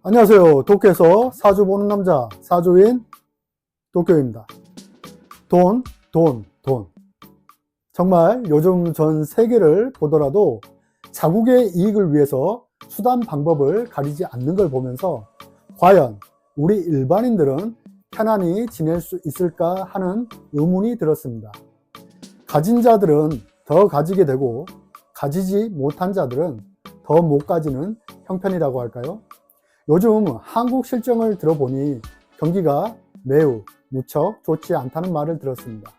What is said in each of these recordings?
안녕하세요. 도쿄에서 사주 보는 남자, 사주인 도쿄입니다. 돈. 정말 요즘 전 세계를 보더라도 자국의 이익을 위해서 수단 방법을 가리지 않는 걸 보면서 과연 우리 일반인들은 편안히 지낼 수 있을까 하는 의문이 들었습니다. 가진 자들은 더 가지게 되고 가지지 못한 자들은 더 못 가지는 형편이라고 할까요? 요즘 한국 실정을 들어보니 경기가 매우 무척 좋지 않다는 말을 들었습니다.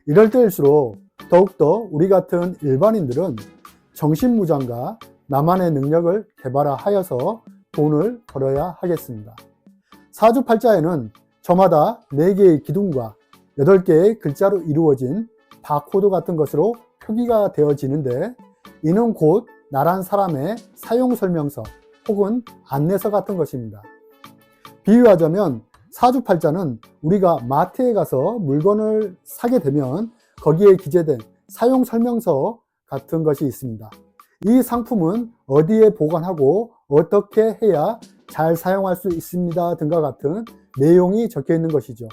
이럴 때일수록 더욱더 우리 같은 일반인들은 정신무장과 나만의 능력을 개발하여서 돈을 벌어야 하겠습니다. 사주팔자에는 저마다 4개의 기둥과 8개의 글자로 이루어진 바코드 같은 것으로 표기가 되어지는데 이는 곧 나란 사람의 사용설명서 혹은 안내서 같은 것입니다. 비유하자면 사주팔자는 우리가 마트에 가서 물건을 사게 되면 거기에 기재된 사용설명서 같은 것이 있습니다. 이 상품은 어디에 보관하고 어떻게 해야 잘 사용할 수 있습니다 등과 같은 내용이 적혀 있는 것이죠.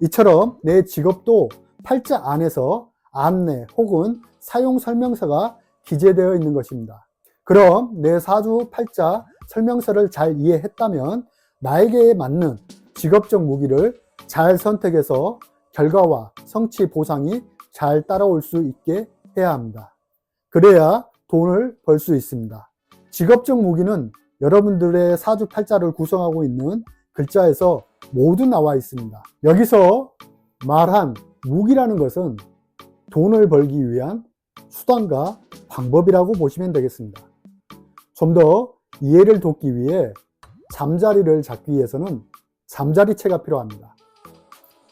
이처럼 내 직업도 팔자 안에서 안내 혹은 사용설명서가 기재되어 있는 것입니다. 그럼 내 사주 팔자 설명서를 잘 이해했다면 나에게 맞는 직업적 무기를 잘 선택해서 결과와 성취 보상이 잘 따라올 수 있게 해야 합니다. 그래야 돈을 벌 수 있습니다. 직업적 무기는 여러분들의 사주 팔자를 구성하고 있는 글자에서 모두 나와 있습니다. 여기서 말한 무기라는 것은 돈을 벌기 위한 수단과 방법이라고 보시면 되겠습니다. 좀 더 이해를 돕기 위해 잠자리를 잡기 위해서는 잠자리채가 필요합니다.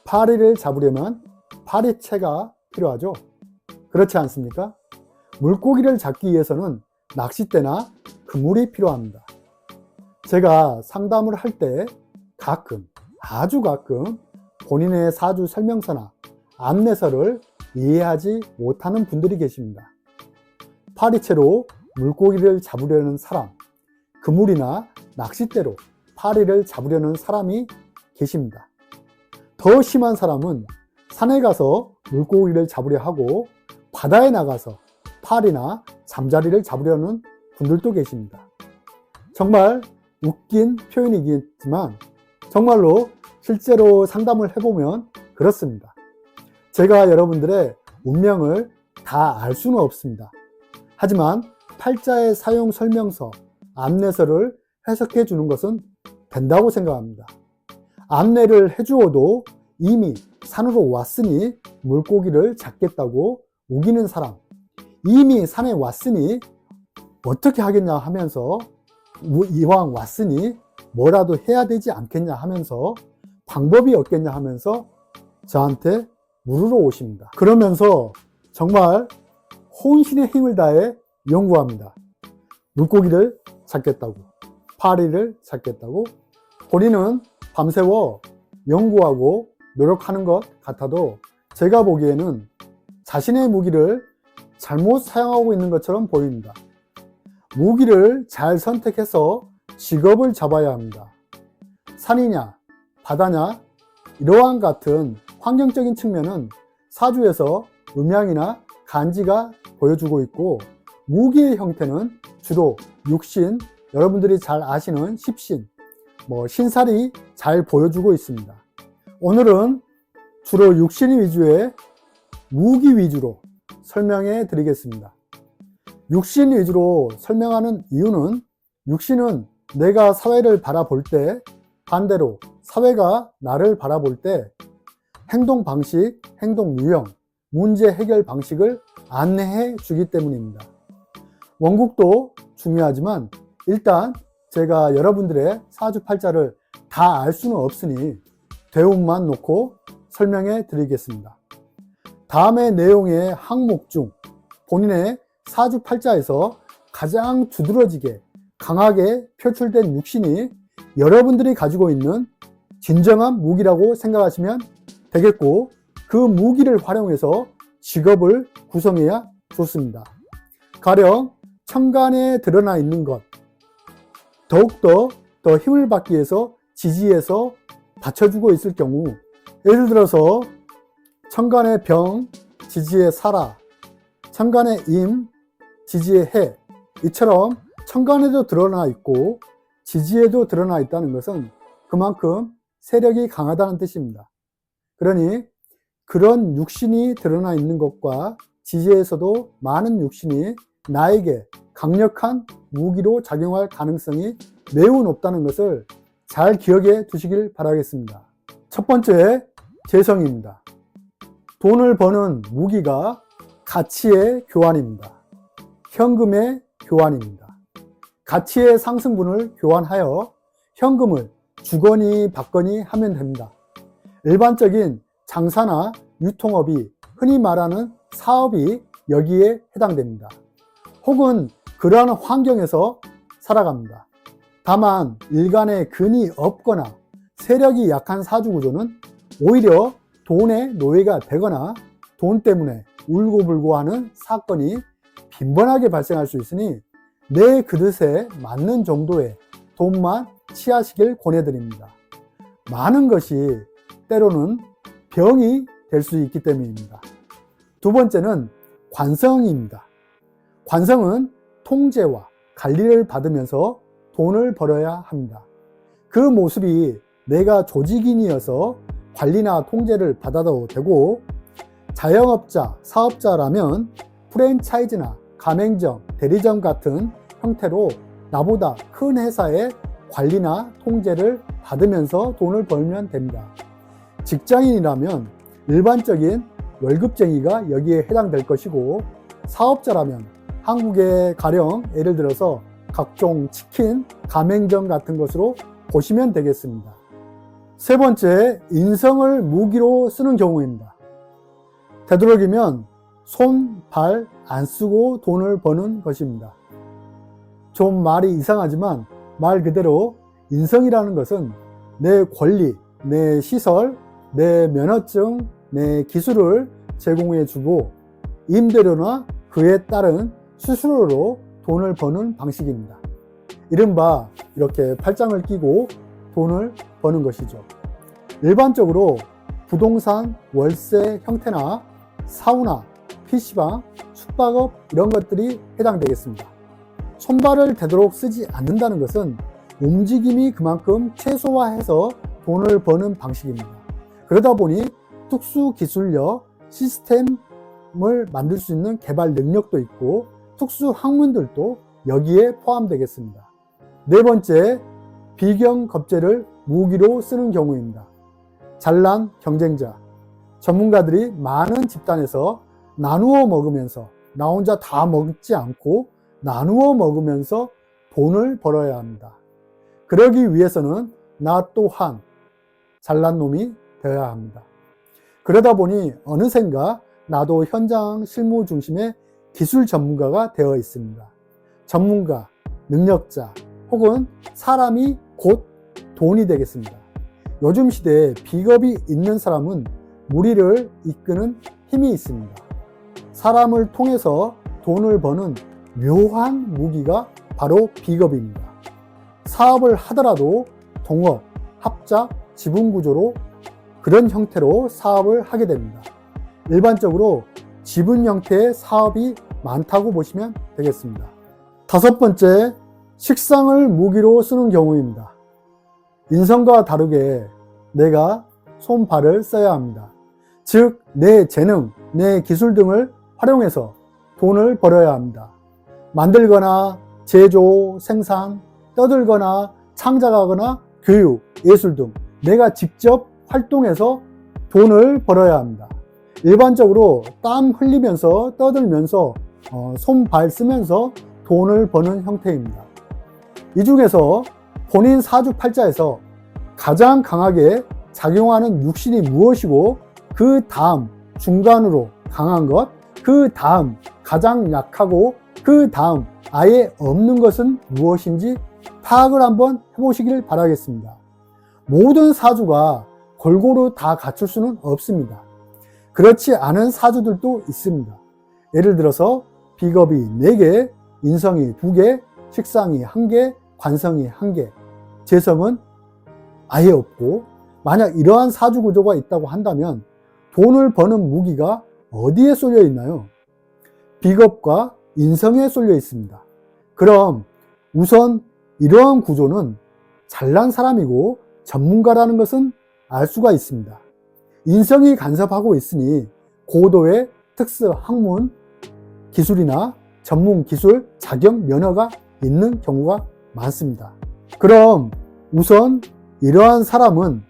파리를 잡으려면 파리채가 필요하죠. 그렇지 않습니까? 물고기를 잡기 위해서는 낚싯대나 그물이 필요합니다. 제가 상담을 할 때 가끔, 아주 가끔 본인의 사주 설명서나 안내서를 이해하지 못하는 분들이 계십니다. 파리채로 물고기를 잡으려는 사람, 그물이나 낚싯대로 파리를 잡으려는 사람이 계십니다. 더 심한 사람은 산에 가서 물고기를 잡으려 하고 바다에 나가서 파리나 잠자리를 잡으려는 분들도 계십니다. 정말 웃긴 표현이겠지만 정말로 실제로 상담을 해보면 그렇습니다. 제가 여러분들의 운명을 다 알 수는 없습니다. 하지만 팔자의 사용 설명서, 안내서를 해석해 주는 것은 된다고 생각합니다. 안내를 해주어도 이미 산으로 왔으니 물고기를 잡겠다고 우기는 사람, 이미 산에 왔으니 어떻게 하겠냐 하면서 이왕 왔으니 뭐라도 해야 되지 않겠냐 하면서 방법이 없겠냐 하면서 저한테 물으러 오십니다. 그러면서 정말 혼신의 힘을 다해 연구합니다. 물고기를 잡겠다고, 파리를 잡겠다고 본인은 밤새워 연구하고 노력하는 것 같아도 제가 보기에는 자신의 무기를 잘못 사용하고 있는 것처럼 보입니다. 무기를 잘 선택해서 직업을 잡아야 합니다. 산이냐, 바다냐, 이러한 같은 환경적인 측면은 사주에서 음양이나 간지가 보여주고 있고 무기의 형태는 주로 육신, 여러분들이 잘 아시는 십신, 신살이 잘 보여주고 있습니다. 오늘은 주로 육신 위주의 무기 위주로 설명해 드리겠습니다. 육신 위주로 설명하는 이유는 육신은 내가 사회를 바라볼 때 반대로 사회가 나를 바라볼 때 행동 방식, 행동 유형, 문제 해결 방식을 안내해 주기 때문입니다. 원국도 중요하지만 일단 제가 여러분들의 사주팔자를 다 알 수는 없으니 대운만 놓고 설명해 드리겠습니다. 다음의 내용의 항목 중 본인의 사주팔자에서 가장 두드러지게 강하게 표출된 육신이 여러분들이 가지고 있는 진정한 무기라고 생각하시면 되겠고 그 무기를 활용해서 직업을 구성해야 좋습니다. 가령 천간에 드러나 있는 것, 더욱더 더 힘을 받기 위해서 지지해서 받쳐주고 있을 경우, 예를 들어서 천간의 병, 지지의 사라, 천간의 임, 지지의 해, 이처럼 천간에도 드러나 있고 지지에도 드러나 있다는 것은 그만큼 세력이 강하다는 뜻입니다. 그러니 그런 육신이 드러나 있는 것과 지지에서도 많은 육신이 나에게 강력한 무기로 작용할 가능성이 매우 높다는 것을 잘 기억해 두시길 바라겠습니다. 첫 번째, 재성입니다. 돈을 버는 무기가 가치의 교환입니다. 현금의 교환입니다. 가치의 상승분을 교환하여 현금을 주거니 받거니 하면 됩니다. 일반적인 장사나 유통업이, 흔히 말하는 사업이 여기에 해당됩니다. 혹은 그러한 환경에서 살아갑니다. 다만 일간에 근이 없거나 세력이 약한 사주구조는 오히려 돈의 노예가 되거나 돈 때문에 울고불고 하는 사건이 빈번하게 발생할 수 있으니 내 그릇에 맞는 정도의 돈만 취하시길 권해드립니다. 많은 것이 때로는 병이 될 수 있기 때문입니다. 두 번째는 관성입니다. 관성은 통제와 관리를 받으면서 돈을 벌어야 합니다. 그 모습이 내가 조직인이어서 관리나 통제를 받아도 되고, 자영업자, 사업자라면 프랜차이즈나 가맹점, 대리점 같은 형태로 나보다 큰 회사의 관리나 통제를 받으면서 돈을 벌면 됩니다. 직장인이라면 일반적인 월급쟁이가 여기에 해당될 것이고, 사업자라면 한국의 가령 예를 들어서 각종 치킨, 가맹점 같은 것으로 보시면 되겠습니다. 세 번째, 인성을 무기로 쓰는 경우입니다. 되도록이면 손, 발 안 쓰고 돈을 버는 것입니다. 좀 말이 이상하지만 말 그대로 인성이라는 것은 내 권리, 내 시설, 내 면허증, 내 기술을 제공해 주고 임대료나 그에 따른 수수료로 돈을 버는 방식입니다. 이른바 이렇게 팔짱을 끼고 돈을 버는 것이죠. 일반적으로 부동산, 월세 형태나 사우나, PC방, 숙박업 이런 것들이 해당되겠습니다. 손발을 되도록 쓰지 않는다는 것은 움직임이 그만큼 최소화해서 돈을 버는 방식입니다. 그러다 보니 특수기술력, 시스템을 만들 수 있는 개발 능력도 있고 특수 학문들도 여기에 포함되겠습니다. 네 번째, 비경겁제를 무기로 쓰는 경우입니다. 잘난 경쟁자, 전문가들이 많은 집단에서 나누어 먹으면서 나 혼자 다 먹지 않고 나누어 먹으면서 돈을 벌어야 합니다. 그러기 위해서는 나 또한 잘난 놈이 되어야 합니다. 그러다 보니 어느샌가 나도 현장 실무 중심의 기술 전문가가 되어 있습니다. 전문가, 능력자 혹은 사람이 곧 돈이 되겠습니다. 요즘 시대에 비겁이 있는 사람은 무리를 이끄는 힘이 있습니다. 사람을 통해서 돈을 버는 묘한 무기가 바로 비겁입니다. 사업을 하더라도 동업, 합작, 지분구조로 그런 형태로 사업을 하게 됩니다. 일반적으로 지분 형태의 사업이 많다고 보시면 되겠습니다. 다섯 번째, 식상을 무기로 쓰는 경우입니다. 인성과 다르게 내가 손발을 써야 합니다. 즉, 내 재능, 내 기술 등을 활용해서 돈을 벌어야 합니다. 만들거나 제조, 생산, 떠들거나 창작하거나 교육, 예술 등 내가 직접 활동해서 돈을 벌어야 합니다. 일반적으로 땀 흘리면서 떠들면서 손, 발 쓰면서 돈을 버는 형태입니다. 이 중에서 본인 사주팔자에서 가장 강하게 작용하는 육신이 무엇이고 그 다음 중간으로 강한 것, 그 다음 가장 약하고 그 다음 아예 없는 것은 무엇인지 파악을 한번 해보시길 바라겠습니다. 모든 사주가 골고루 다 갖출 수는 없습니다. 그렇지 않은 사주들도 있습니다. 예를 들어서 비겁이 4개, 인성이 2개, 식상이 1개, 관성이 1개, 재성은 아예 없고, 만약 이러한 사주 구조가 있다고 한다면 돈을 버는 무기가 어디에 쏠려 있나요? 비겁과 인성에 쏠려 있습니다. 그럼 우선 이러한 구조는 잘난 사람이고 전문가라는 것은 알 수가 있습니다. 인성이 간섭하고 있으니 고도의 특수 학문 기술이나 전문 기술 자격 면허가 있는 경우가 많습니다. 그럼 우선 이러한 사람은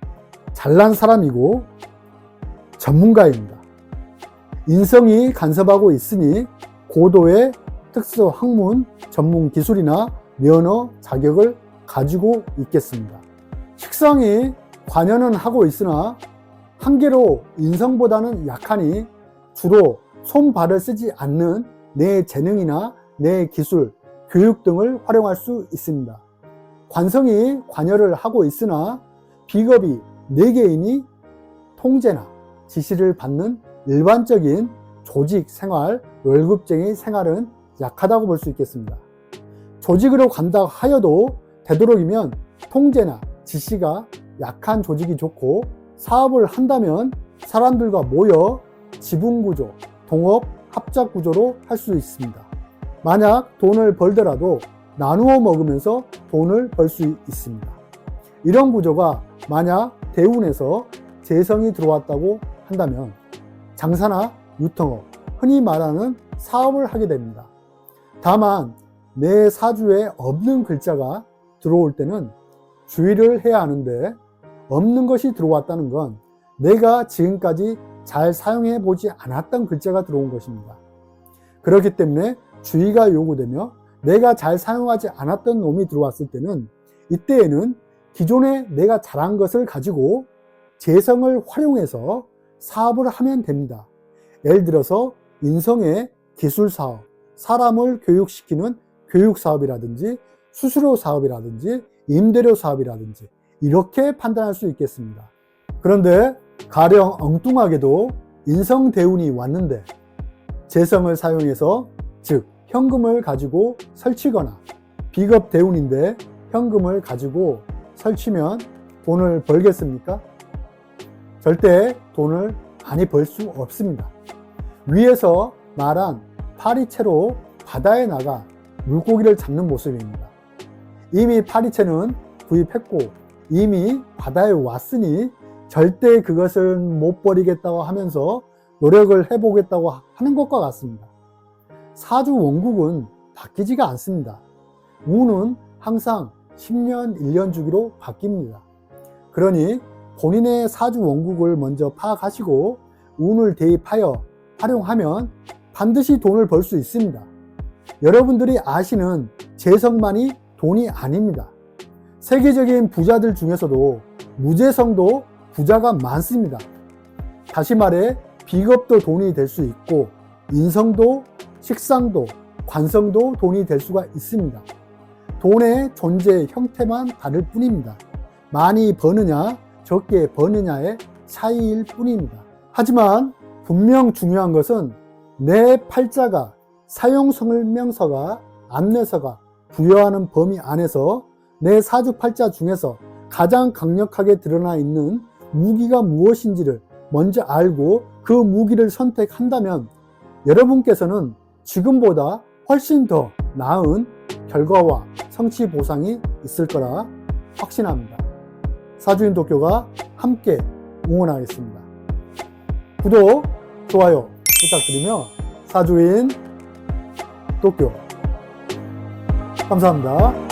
잘난 사람이고 전문가입니다. 인성이 간섭하고 있으니 고도의 특수 학문 전문 기술이나 면허 자격을 가지고 있겠습니다. 식성이 관여는 하고 있으나 한계로 인성보다는 약하니 주로 손발을 쓰지 않는 내 재능이나 내 기술, 교육 등을 활용할 수 있습니다. 관성이 관여를 하고 있으나 비겁이 4개이니 통제나 지시를 받는 일반적인 조직 생활, 월급쟁이 생활은 약하다고 볼 수 있겠습니다. 조직으로 간다 하여도 되도록이면 통제나 지시가 약한 조직이 좋고, 사업을 한다면 사람들과 모여 지분구조, 동업, 합작구조로 할 수 있습니다. 만약 돈을 벌더라도 나누어 먹으면서 돈을 벌 수 있습니다. 이런 구조가 만약 대운에서 재성이 들어왔다고 한다면 장사나 유통업, 흔히 말하는 사업을 하게 됩니다. 다만 내 사주에 없는 글자가 들어올 때는 주의를 해야 하는데, 없는 것이 들어왔다는 건 내가 지금까지 잘 사용해 보지 않았던 글자가 들어온 것입니다. 그렇기 때문에 주의가 요구되며, 내가 잘 사용하지 않았던 놈이 들어왔을 때는 이때에는 기존에 내가 잘한 것을 가지고 재성을 활용해서 사업을 하면 됩니다. 예를 들어서 인성의 기술 사업, 사람을 교육시키는 교육 사업이라든지 수수료 사업이라든지 임대료 사업이라든지 이렇게 판단할 수 있겠습니다. 그런데 가령 엉뚱하게도 인성 대운이 왔는데 재성을 사용해서, 즉 현금을 가지고 설치거나, 비겁 대운인데 현금을 가지고 설치면 돈을 벌겠습니까? 절대 돈을 많이 벌 수 없습니다. 위에서 말한 파리채로 바다에 나가 물고기를 잡는 모습입니다. 이미 파리채는 구입했고 이미 바다에 왔으니 절대 그것을 못 버리겠다고 하면서 노력을 해보겠다고 하는 것과 같습니다. 사주 원국은 바뀌지가 않습니다. 운은 항상 10년, 1년 주기로 바뀝니다. 그러니 본인의 사주 원국을 먼저 파악하시고 운을 대입하여 활용하면 반드시 돈을 벌 수 있습니다. 여러분들이 아시는 재성만이 돈이 아닙니다. 세계적인 부자들 중에서도 무재성도 부자가 많습니다. 다시 말해 비겁도 돈이 될 수 있고, 인성도, 식상도, 관성도 돈이 될 수가 있습니다. 돈의 존재 형태만 다를 뿐입니다. 많이 버느냐 적게 버느냐의 차이일 뿐입니다. 하지만 분명 중요한 것은 내 팔자가 사용설명서가, 안내서가 부여하는 범위 안에서 내 사주팔자 중에서 가장 강력하게 드러나 있는 무기가 무엇인지를 먼저 알고 그 무기를 선택한다면 여러분께서는 지금보다 훨씬 더 나은 결과와 성취 보상이 있을 거라 확신합니다. 사주인 도쿄가 함께 응원하겠습니다. 구독, 좋아요 부탁드리며 사주인 도쿄 감사합니다.